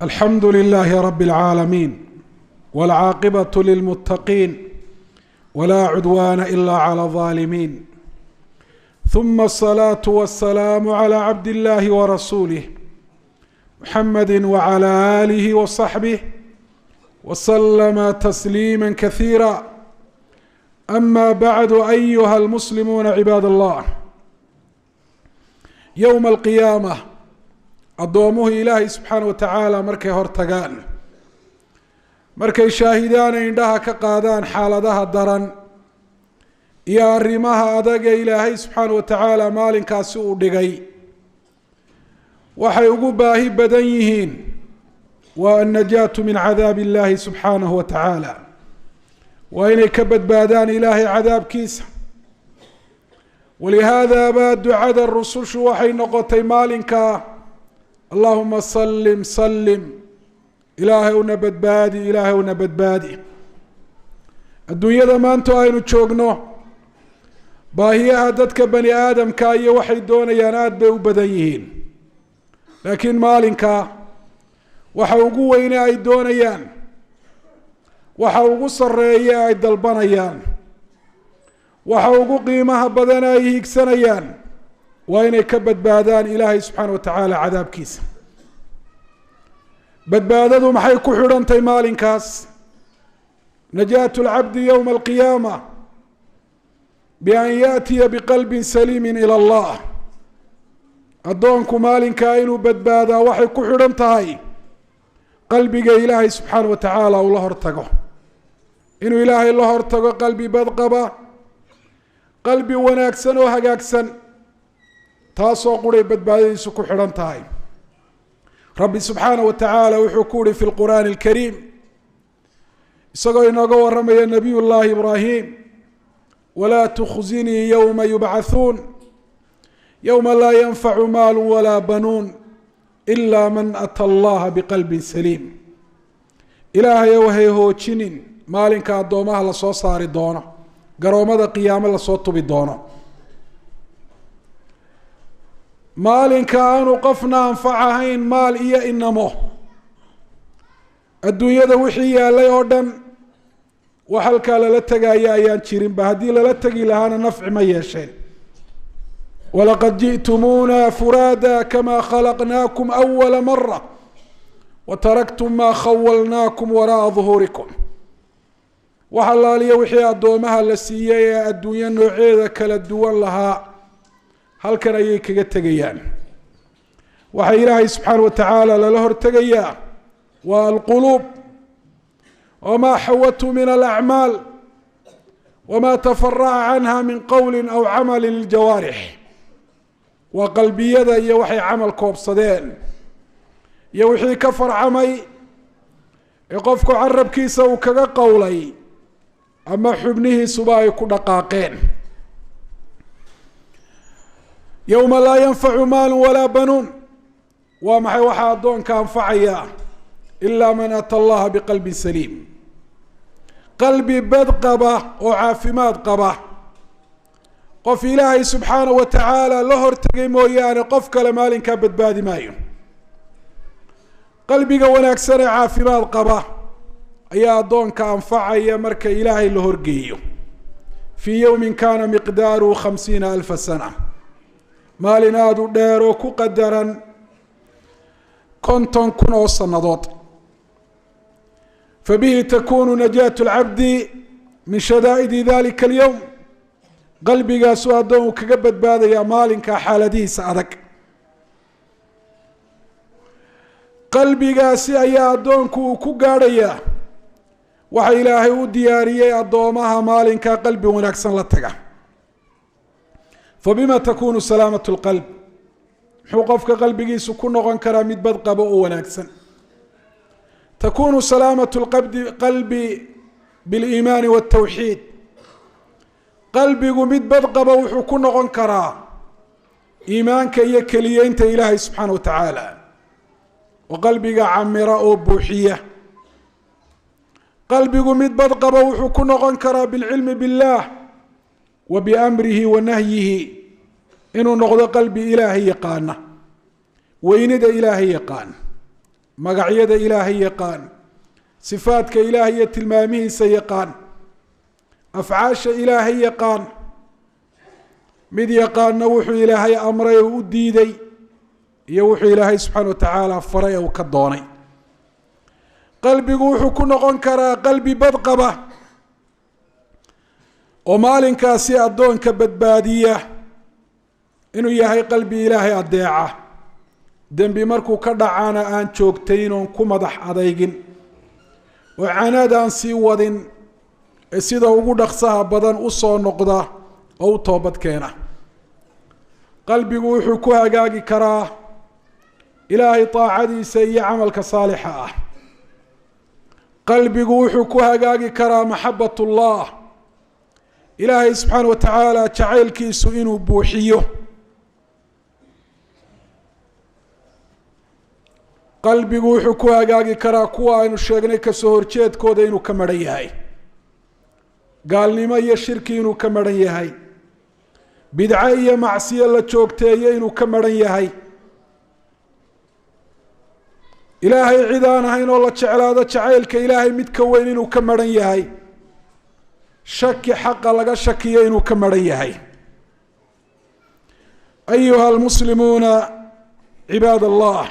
الحمد لله رب العالمين والعاقبة للمتقين ولا عدوان إلا على الظالمين، ثم الصلاة والسلام على عبد الله ورسوله محمد وعلى آله وصحبه وسلم تسليما كثيرا. أما بعد، أيها المسلمون عباد الله، يوم القيامة addoomuhu ilaahay subxaana wa tacaala markay hortagaan, markay shaahidaan ay indhaha ka qaadaan xaaladaha daran iyo arrimaha adag ee ilaahay subxaana wa tacaala maalinkaasi uu dhigay, waxay ugu baahi badan yihiin waa annajaatu min cadaabi illaahi subxaanahu wa tacaala, waa inay ka badbaadaan ilaahay cadaabkiisa. walihaada baa ducada rusushu waxay noqotay maalinka allahuma sallim sallim, ilaahay una badbaadi, ilaahay una badbaadi. adduunyada maanta aynu joogno, baahiyaha dadka bani aadamka iyo waxay doonayaan aada bay u badan yihiin, laakiin maalinka waxa ugu weyne ay doonayaan, waxa ugu sarreeya ay dalbanayaan, waxa ugu qiimaha badan ay higsanayaan waa inay ka badbaadaan ilaahay subxaana wa tacaala cadaabkiisa. badbaadadu maxay ku xidhantahay maalinkaas? najaatu lcabdi yowma alqiyaama bian yaatiya biqalbin saliimin ila allah. addoonku maalinkaa inuu badbaadaa waxay ku xidhan tahay qalbiga ilaahay subxaana wa tacaala uu la hortago, inuu ilaahay la hortago qalbi badqaba, qalbi wanaagsan oo hagaagsan, taasoo quray badbaadadiisu ku xidhan tahay. rabbi subxaanaه wa tacaala wuxuu ku uhi fi lqur'aani اlkariim, isagoo inooga waramaya nabiy llahi ibraahim, walaa tukhzinii yowma yubcathuun yowma laa yanfacu maalu walaa banuun ila man ata allaha biqalbin saliim. ilaahay ow hay hoojinin maalinka addoomaha lasoo saari doono, garoommada qiyaamo lasoo tubi doono, maalinka aanu qofna anfacahayn maal iyo inamo. adduunyada wixii yaalay oo dhan wax halkaa lala tegaya ayaan jirinba, haddii lala tegi lahaana nafci ma yeesheen. walaqad ji'tumuuna furaada kama khalaqnaakum awala mara wataraktum maa khawalnaakum wara'a duhuurikum. wax allaaliya wixii addoomaha la siiyey ee adduunyo nooceeda kala duwan lahaa halkan ayay kaga tegayaan. waxaa ilaahay subxaana wa tacaala lala hortegayaa waa alquluub, wamaa xawatu min alacmaal wamaa tafaraca canha min qowli aw camali liljawaarix. waa qalbiyada iyo waxay camal koobsadeen iyo wixii ka farcamay ee qofku carabkiisa uu kaga qowlay ama xubnihiisuba ay ku dhaqaaqeen. yowma laa yanfacu maalu walaa banuun, waa maxay waxaa addoonka anfacaya? ilaa man ata allaha biqalbin saliim. qalbi bad qaba oo caafimaad qaba, qof ilaahay subxaana wa tacaala la hortegay mooyaane qof kale maalinkaa badbaadi maayo. qalbiga wanaagsan ee caafimaad qaba ayaa addoonka anfacaya marka ilaahay la horgeeyo. fii yowmin kana miqdaaruhu 50,000 sana, maalin aada u dheer oo ku qadaran 50,000 oo sannadood. fabihi takunu najaatu lcabdi min shadaa'idi dalika alyowm. qalbigaasuu addoonku kaga badbaadayaa maalinka xaaladihiisa adag. qalbigaasi ayaa addoonku uu ku gaadhayaa waxa ilaahay u diyaariyey addoomaha maalinkaa qalbi wanaagsan la taga. fabima takunu salaamatu lqalb, muxuu qofka qalbigiisu ku noqon karaa mid badqabo oo wanaagsan? takunu salaamatu qalbi biliimaani waltawxiid. qalbigu mid badqaba wuxuu ku noqon karaa iimaanka iyo keliyeynta ilaahay subxaana wa tacaala, oo qalbiga camira oo buuxiya. qalbigu mid badqaba wuxuu ku noqon karaa bilcilmi biاllah wa biamrihi wa nahyihi, inuu noqdo qalbi ilaahay yaqaana, weynida ilaahay yaqaan, magacyada ilaahay yaqaan sifaadka ilaahay iyo tilmaamihiisa yaqaan afcaasha ilaahay yaqaan mid yaqaanna wuxuu ilaahay amray oo u diiday iyo wuxuu ilaahay subxaana wa tacaala faray oo ka doonay qalbigu wuxuu ku noqon karaa qalbi badqaba oo maalinkaasi addoonka badbaadiya inuu yahay qalbi ilaahay adeeca dembi markuu ka dhacana aan joogtayn oon ku madax adeygin oo canaad aan sii wadin ee sida ugu dhaqsaha badan u soo noqda oo u toobad keena qalbigu wuxuu ku hagaagi karaa ilaahay taacadiisa iyo camalka saalixa ah qalbigu wuxuu ku hagaagi karaa maxabatullah ilaahay subxaana wa tacaala jacaylkiisu inuu buuxiyo qalbigu wuxuu ku hagaagi karaa kuwa aynu sheegnay kasoo horjeedkooda inuu ka maran yahay gaalnimo iyo shirki inuu ka maran yahay bidco iyo macsiyo la joogteeyo inuu ka maran yahay ilaahay cid aan ahayn oo la jeclaado jacaylka ilaahay mid ka weyn inuu ka maran yahay shaki xaqa laga shakiyo inuu ka maran yahay ayuha almuslimuuna cibaad allah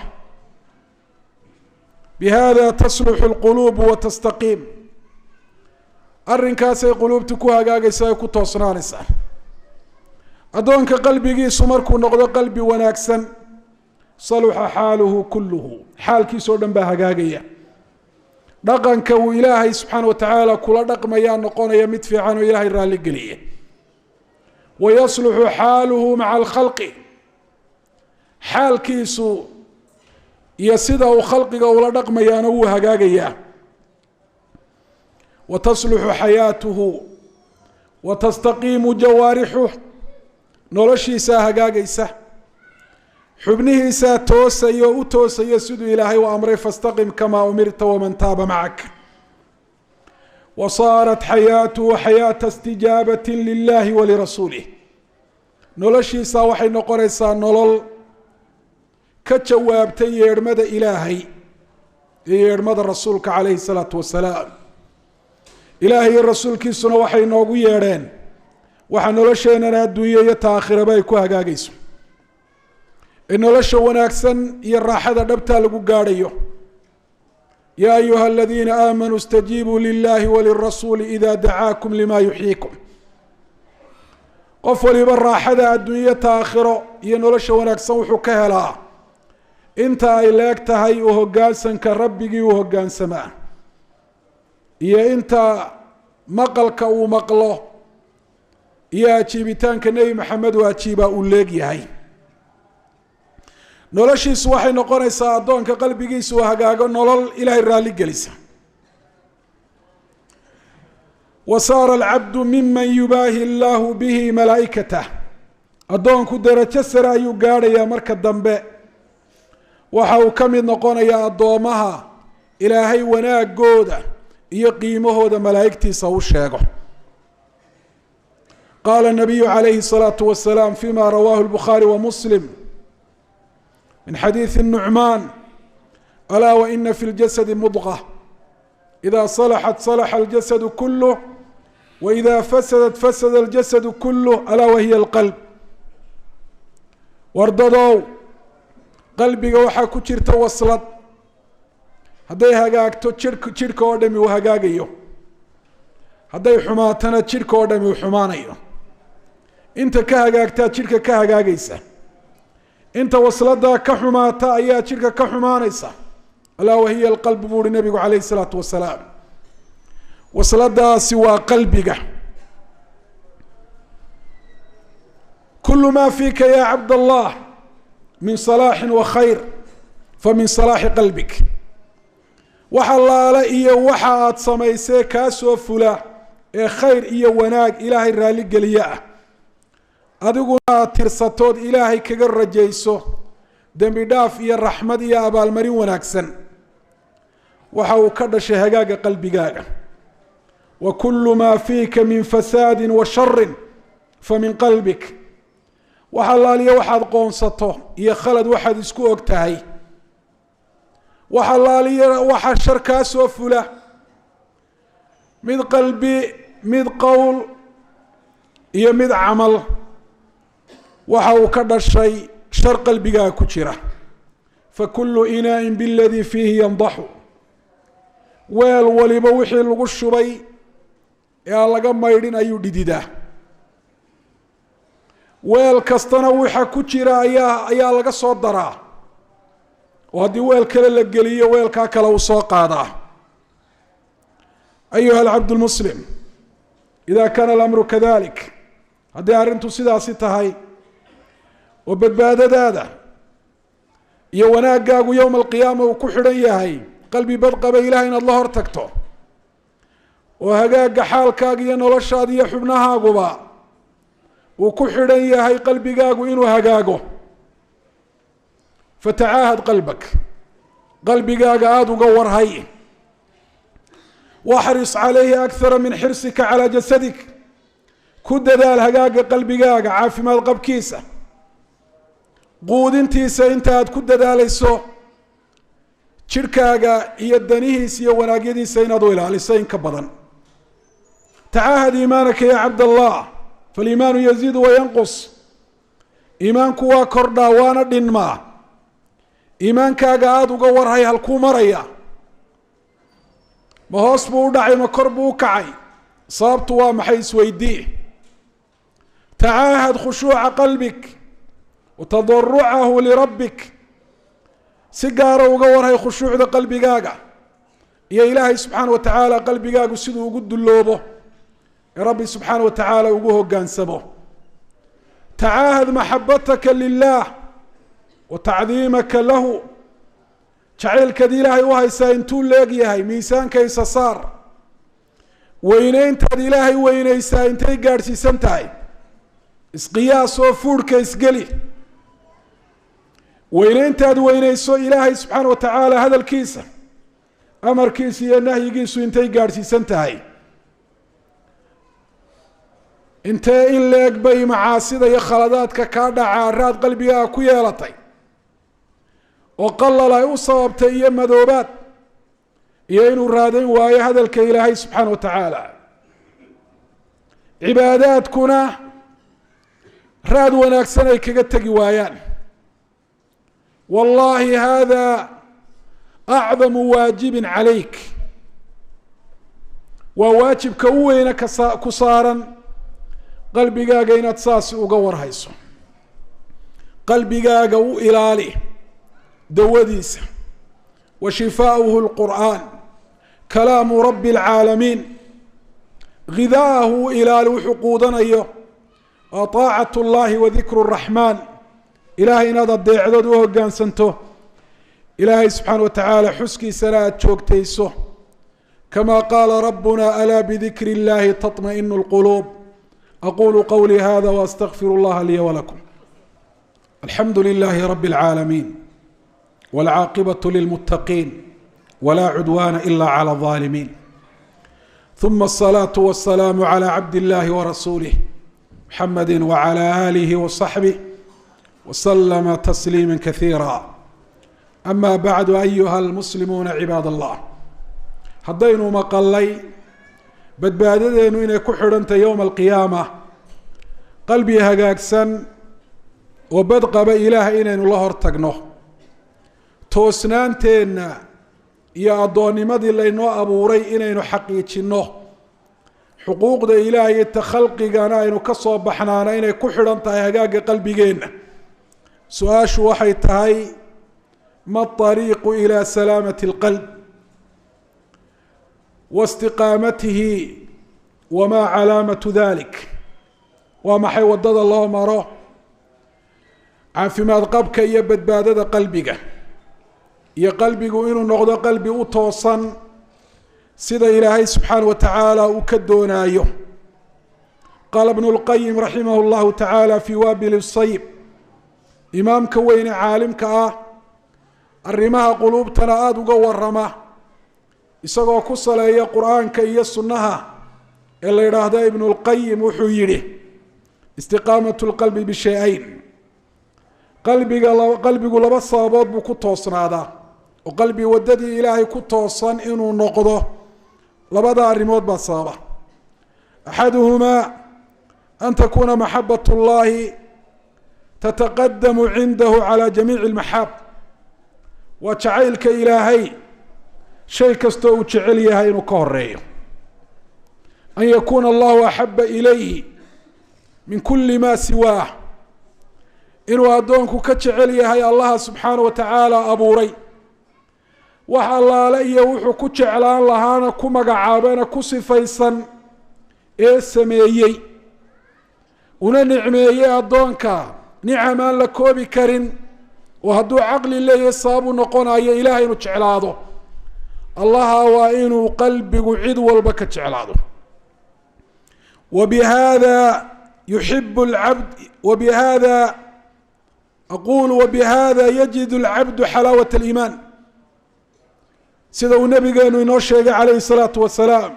bihada tasluxu lquluubu wa tastaqiim arrinkaasay quluubtu ku hagaagaysaa ay ku toosnaanaysaa addoonka qalbigiisu markuu noqdo qalbi wanaagsan saluxa xaaluhu kulluhu xaalkiisoo dhan baa hagaagaya dhaqanka uu ilaahay subxaana wa tacaala kula dhaqmayaa noqonaya mid fiican oo ilaahay raalli geliya wayasluxu xaaluhu maca alkhalqi xaalkiisu iyo sida uu khalqiga ula dhaqmayaana wuu hagaagayaa watasluxu xayaatuhu watastaqiimu jawaarixuh noloshiisaa hagaagaysa xubnihiisaa toosaya oo u toosaya siduu ilaahay u amray fastaqim kamaa umirta waman taaba macak wasaarat xayaatuhu xayaata istijaabatin lilahi walirasuulih noloshiisaa waxay noqonaysaa nolol ka jawaabtay yeedhmada ilaahay iyo yeedhmada rasuulka calayhi salaatu wasalaam ilaahay iyo rasuulkiisuna waxay noogu yeedheen waxa nolosheenana adduunye iyo ta aakhiraba ay ku hagaagayso ee nolosha wanaagsan iyo raaxada dhabtaa lagu gaadhayo yaa ayuha aladiina aamanuu istajiibuu lilahi walirasuuli ida dacaakum lima yuxyiikum qof waliba raaxada adduunye ta aakhiro iyo nolosha wanaagsan wuxuu ka helaa inta ay leeg tahay uu hoggaansanka rabbigii uu hoggaansamaa iyo inta maqalka uu maqlo iyo ajiibitaanka nebi maxamed uu ajiibaa uu leeg yahay noloshiisu waxay noqonaysaa addoonka qalbigiisa uu hagaago nolol ilaahay raalli gelisa wasaara alcabdu miman yubaahi allahu bihi malaa'ikatah addoonku darajo sare ayuu gaadhayaa marka dambe waxa uu ka mid noqonayaa addoomaha ilaahay wanaagooda iyo qiimahooda malaa'igtiisa u sheego qaala الnabiyu calayhi الصalaaةu wasalaam fima rawaahu الbukhaari wa muslim min xadiiثi الnucmaan alaa waina fi اljasadi mudqة إida salaxat salaxa اljasadu kulh waإida fasadat fasada اljasadu kulh alaa wahiya اlqalb wardadow qalbiga waxaa ku jirta waslad hadday hagaagto jidhka oo dhami uu hagaagayo hadday xumaatana jidhka oo dhami uu xumaanayo inta ka hagaagtaa jidhka ka hagaagaysa inta wasladaa ka xumaata ayaa jidhka ka xumaanaysa alaa wahiya alqalb buu uhi nabigu calayhi الsalaatu wasalaam wasladaasi waa qalbiga kulu ma fiika ya cabd allah min salaaxin wa khayr famin salaaxi qalbik wax allaale iyo waxa aada samaysee kaa soo fula ee khayr iyo wanaag ilaahay raalli geliye ah adiguna aada tirsatood ilaahay kaga rajayso dembi dhaaf iyo raxmad iyo abaalmarin wanaagsan waxa uu ka dhashay hagaaga qalbigaaga wa kulu maa fiika min fasaadin wa sharin famin qalbik wax allaaliyo waxaad qoonsato iyo khalad waxaad isku og tahay وحلالية وحا شركا سوفلا مد قلبي مد قول iyo mid camal waxa uu ka dhashay shar qalbiga ku jira fa kullu ina'in billadhi fihi yandahu wal waliba wixii lagu shubay ee laga maydhin ayuu dhididaa weel kastana waxa ku jira ayaa laga soo daraa oo hadii weel kale la geliyo weelka kale uu soo qaadaa ayuha al-abd al-muslim idha kana al-amru kadhalik haddii arrintu sidaasi tahay oo badbaadadaada iyo wanaagaagu yowma alqiyaama uu ku xidhan yahay qalbi badqaba ilahay inaad la hor tagto oo hagaaga xaalkaaga iyo noloshaada iyo xubnahaaguba uu ku xidhan yahay qalbigaagu inuu hagaago fatacaahad qalbak qalbigaaga aada uga warhay waxris calayhi akthara min xirsika calaa jasadik ku dadaal hagaaga qalbigaaga caafimaad qabkiisa quudintiisa inta aad ku dadaalayso jirkaaga iyo danihiisa iyo wanaagyadiisa inaad u ilaaliso in ka badan tacaahad iimaanaka ya cabdallah faliimaanu yaziidu wayanqus iimaanku waa kordhaa waana dhinmaa iimaankaaga aada uga warhay halkuu maraya ma hoos buu u dhacay ma kor buu u kacay sababtu waa maxay isweydii تعاهد خشوع قلبك وتضرعه لربك سيجاره وقور هاي خشوع ذا قلبي قاقع يا إلهي سبحانه وتعالى قلبي قاقع سيده وقد اللوبه يا ربي سبحانه وتعالى وقوه قانسبه تعاهد محبتك لله وتعظيمك له شعيل كدي إلهي وهي ساينتون لاقي هاي ميسان كيسا صار وينين تدي إلهي وينين ساينتي قارسي سنتاي isqiyaas oo fuurka isgeli weynayntaad weynayso ilaahay subxaana wa tacaala hadalkiisa amarkiisa iyo nahyigiisu intay gaadhsiisan tahay intee in leeg bay macaasida iyo khaladaadka kaa dhaca araad qalbigaa ku yeelatay oo qalal ay u sababtay iyo madoobaad iyo inuu raadayn waayo hadalka ilaahay subxaana wa tacaala cibaadaadkuna raad wanaagsan ay kaga tagi waayaan wallahi hada acdamu waajibin calayk waa waajibka u weyna ku saaran qalbigaaga inaad saasi uga warhayso qalbigaaga u ilaali dawadiisa wa shifaa'uhu alqur'aan kalaamu rabbi alcaalamiin ghidaahu ilaali wuxuu quudanayo طاعة الله وذكر الرحمن إلهي نادى الدعوة وهجان سنته إلهي سبحانه وتعالى حسكي سلاة شوكتيسه كما قال ربنا ألا بذكر الله تطمئن القلوب أقول قولي هذا وأستغفر الله لي ولكم الحمد لله رب العالمين والعاقبة للمتقين ولا عدوان إلا على الظالمين ثم الصلاة والسلام على عبد الله ورسوله محمد وعلى آله وصحبه وسلم تسليما كثيرا أما بعد أيها المسلمون عباد الله هدينو مقلي بدباددينو إنay ku xidhanta يوم القيامة qalbi hagaagsan oo badqaba ilaahay inaynu la hor tagno toosnaanteena iyo adoonimadii laynoo abuuray inaynu xaqiijino xuquuqda ilaahay iyo takhalqigana aynu ka soo baxnaana inay ku xidhan tahay hagaaga qalbigeena su-aashu waxay tahay ma ariiqu ilaa salaamati alqalb waistiqaamatihi wamaa calaamatu dalik waa maxay waddada loo maro caafimaad qabka iyo badbaadada qalbiga iyo qalbigu inuu noqdo qalbi u toosan sida ilaahay subxaanaه wa tacaala uu ka doonaayo qaala ibnu اlqayim raximah اllahu tacaala fii waabil الsayb imaamka weyne caalimka ah arrimaha quluubtana aada uga warama isagoo ku saleeya qur'aanka iyo sunnaha ee la yidhaahdo ibnu اlqayim wuxuu yidhi istiqaamaة اlqalbi bishay-ayn qalbigu laba sababood buu ku toosnaadaa وقلبي وددي إلهي كتوصن إنه نقضه لبدا الرموت بالصابة. أحدهما أن تكون محبة الله تتقدم عنده على جميع المحاب وتعيلك إلهي شيء كستو تعليها إنه كوريه أن يكون الله أحب إليه من كل ما سواه إنه أدونك كتعليها الله سبحانه وتعالى أبوري waxa allaale iyo wuxuu ku jeclaan lahaana ku magacaabana ku sifaysan ee sameeyey una nicmeeyey addoonka nicamaan la koobi karin oo hadduu caqli leeyahay sabab u noqonayo ilaahay inuu jeclaado allaha waa inuu qalbigu cid walba ka jeclaado وبهذا يحب العبد وبهذا أقول وبهذا يجد العبد حلاوة الإيمان sida uu nabigeenu inoo sheegay calayhi salaatu wasalaam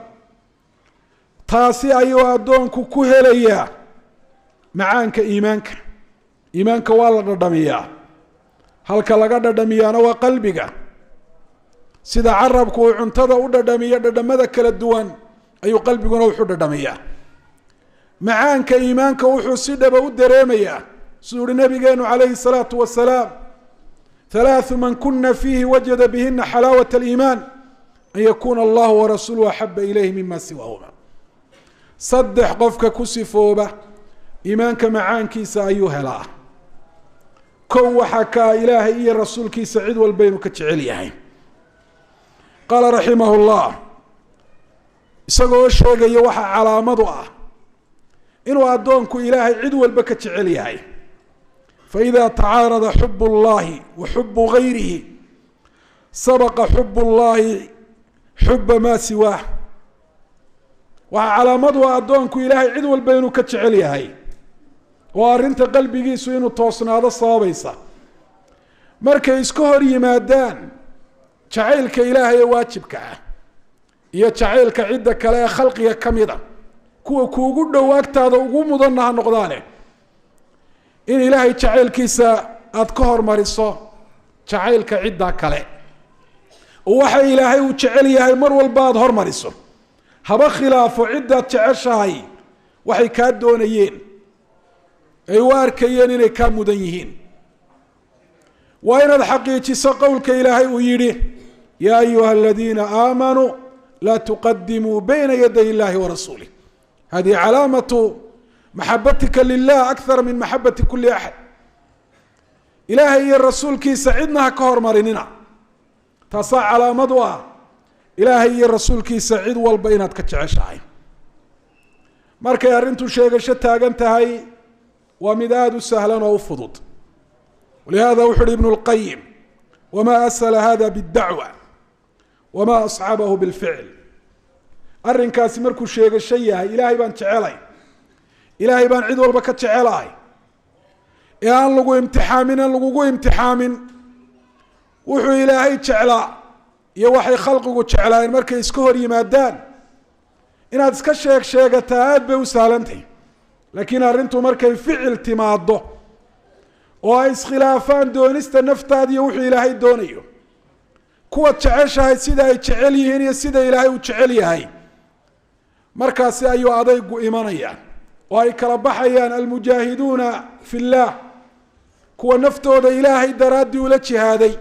taasi ayuu addoonku ku helayaa macaanka iimaanka waa la dhadhamiyaa halka laga dhadhamiyaana waa qalbiga sida carabku uu cuntada u dhadhamiyo dhadhamada kala duwan ayuu qalbiguna wuxuu dhadhamiyaa macaanka iimaanka wuxuu si dhaba u dareemayaa siduu nabigeenu calayhi salaatu wasalaam ثلاث من كنا فيه وجد بهن حلاوة الإيمان أن يكون الله ورسوله أحب إليه مما سواهما صدح قفك كسفوبة إيمانك معان كيسا أيها لا كو حكا إلهي إيا الرسول كيسا عد والبين كتعليهين قال رحمه الله إساقو الشيء يوحى على مضوء إنو أدونك إلهي عد والبكتعليهين فإذا تعارض حب الله وحب غيره سبق حب الله حب ما سواه وعلى مضوى أدونك إلهي عدو البين كتشعليهاي وأرنت قلبي جيسو إنو توصنا هذا الصابيصة مركا يسكهر يمادان شعيلك إلهي واجبك يا شعيلك عدك لا خلقي كميدا كو قد وقت هذا وقوم ظنها النقضانه in ilaahay jacaylkiisa aad ka hormariso jacaylka cidda kale oo waxa ilaahay uu jecel yahay mar walba aad hormariso haba khilaafo cidda jeceshahay waxay ka doonayeen ay u arkayeen inay ka mudan yihiin waa inaad xaqiijiso qowlka ilaahay uu yiri yaa ayuha alladina aamanu la tuqaddimu bayna yaday illahi wa rasulihi hadi calaamatu محبتك لله أكثر من محبة كل أحد إلهي الرسول كي سعدنا كهر مرننا تصع على مضوى إلهي الرسول كي سعد والبينات كتعشاي مركا يرنتو شيء شتى انتهي ومداد سهلا وفضض ولهذا وحر ابن القيم وما أسهل هذا بالدعوة وما أصعبه بالفعل أرن كاسي مركو شيء إلهي بان تعالي إلهي بان عيد والبا كتعلاي إيان لغو لغو امتحامين وحو إلهي تعلا يوحي خلقه تعلاين مركا يسكهر يمادان إنا تسكا شيك تاد بوسالنتي لكن أرنتو مركا فعل تماده وإس خلافان دونست النفتاد يوحي إلهي دونيو كوة تعيشها سيدا يتعليهن يسيدا إلهي وتعليهي مركا سيأيو أضيقو إيمانيا وأي كربحيان المجاهدون في الله كوا نفتود إلهي درادي ولتشهادي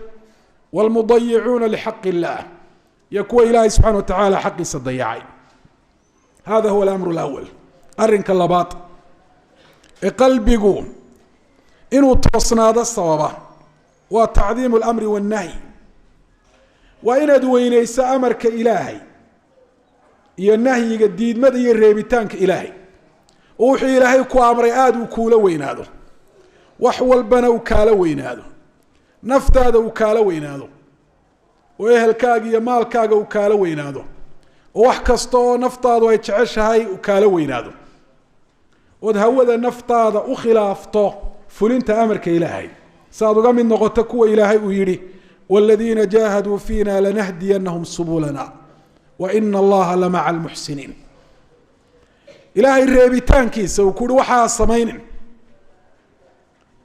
والمضيعون لحق الله يكوى إلهي سبحانه وتعالى حق صديعي هذا هو الأمر الأول أرنك اللباط قلبي قوم إنه توصنا هذا الصوابة وتعظيم الأمر والنهي وإن أدوينيس أمرك إلهي ينهي قديد ماذا يريبتانك إلهي وحي إلهي كو أمري آد وكولا وين هذا وحوال بنا وكالا وين هذا نفت هذا وكالا وين هذا وإهل كاقي مال كاقا وكالا وين هذا وحكستو نفت هذا ويتعش هاي وكالا وين هذا ودهوذا نفت هذا وخلافته فلنت أمرك إلهي صادقا من نغتكو إلهي ويري والذين جاهدوا فينا لنهدينهم سبلنا وإن الله لمع المحسنين إلهي الريبتان كيسا وكود وحا الصمين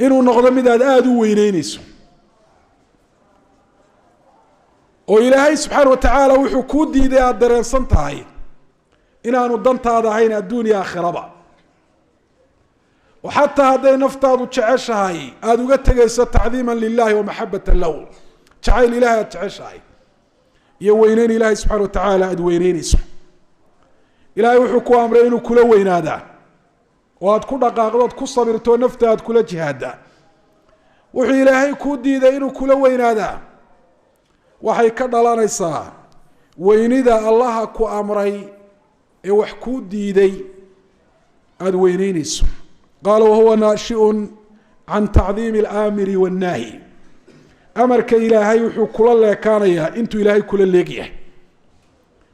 إنو نغضم إذا آدو وينينيسو oo ilaahay subxaana watacaala wuxuu kuu diiday aada dareensan tahay inaanu dantaada ahayn adduuniya aakhiraba oo xataa hadday naftaadu jeceshahay aada uga tegayso tacdiiman lilahi wa maxabatan lahu jacayl ilahay aada jeceshahay iyo weyneyn ilaahay subxana watacaala aada weyneyneyso ilaahay wuxuu ku amray inuu kula weynaadaa oo aada ku dhaqaaqdo ad ku sabirto nafta aada kula jihaada wuxuu ilaahay kuu diiday inuu kula weynaadaa waxay ka dhalanaysaa weynida allaha ku amray ee wax kuu diiday aada weyneyneyso qaala wahuwa naashiun can tacdiimi alaamiri wannaahi amarka ilaahay wuxuu kula leekaanayaa intuu ilaahay kula leegyahay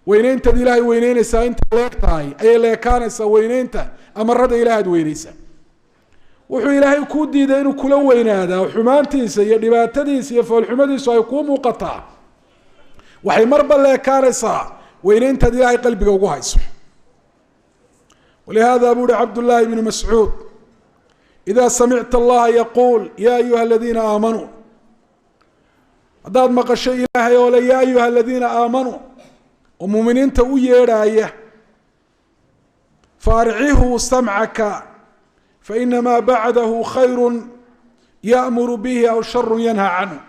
weyneyntaad ilaahay weyneyneysaa intay leeg tahay ayay leekaanaysaa weyneynta amarada ilahay aad weyneysa wuxuu ilaahay kuu diiday inuu kula weynaadaa xumaantiisa iyo dhibaatadiisa iyo foolxumadiisu ay kuu muuqataa waxay marba leekaanaysaa weyneyntaad ilaahay qalbiga ugu hayso walihada buu uhi cabdullaahi bnu mascuud idaa samicta allaha yaquul ya ayuha aladiina aamanuu haddaad maqasho ilaahay oo le ya ayuha aladiina aamanuu oo muuminiinta u yeedhaaya faarcihuu samcaka fainamaa bacdahu khayru ya'muru bihi aw sharu yanha canhu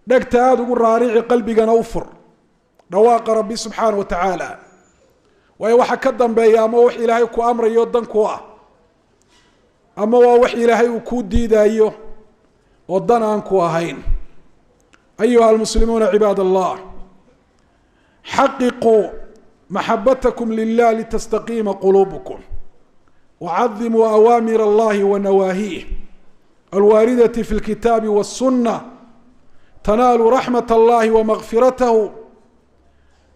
dhegta aada ugu raarici qalbigana u fur dhawaaqa rabbi subxaana wa tacaala waayo waxa ka dambeeya ama wax ilaahay ku amrayo dan ku ah ama waa wax ilaahay uu kuu diidaayo oo dan aan ku ahayn ayuha almuslimuuna cibaad allah xaqiquu maxabatakum lilah litastaqiima quluubukum wacadimuu awaamir allahi wa nawaahiih alwaaridati fi lkitaabi waاsunna tanaaluu raxmat allahi wamagfiratahu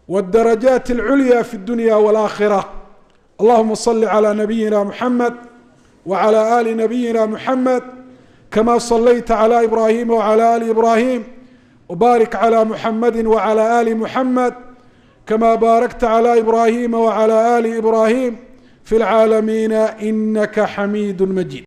wاdarajaat اlculya fi اdunya wاlaakhira allahuma صli calى nabiyina muxamed wعlى ali nabiyina muxamed kama صlayta calى ibrahima wعlى ali ibrahim wbarik calى muxamedi wعlى ali muxamed kama baarakta calى ibrahima wعlى ali ibrahim fi اlcaalamiina inaka xamiid majid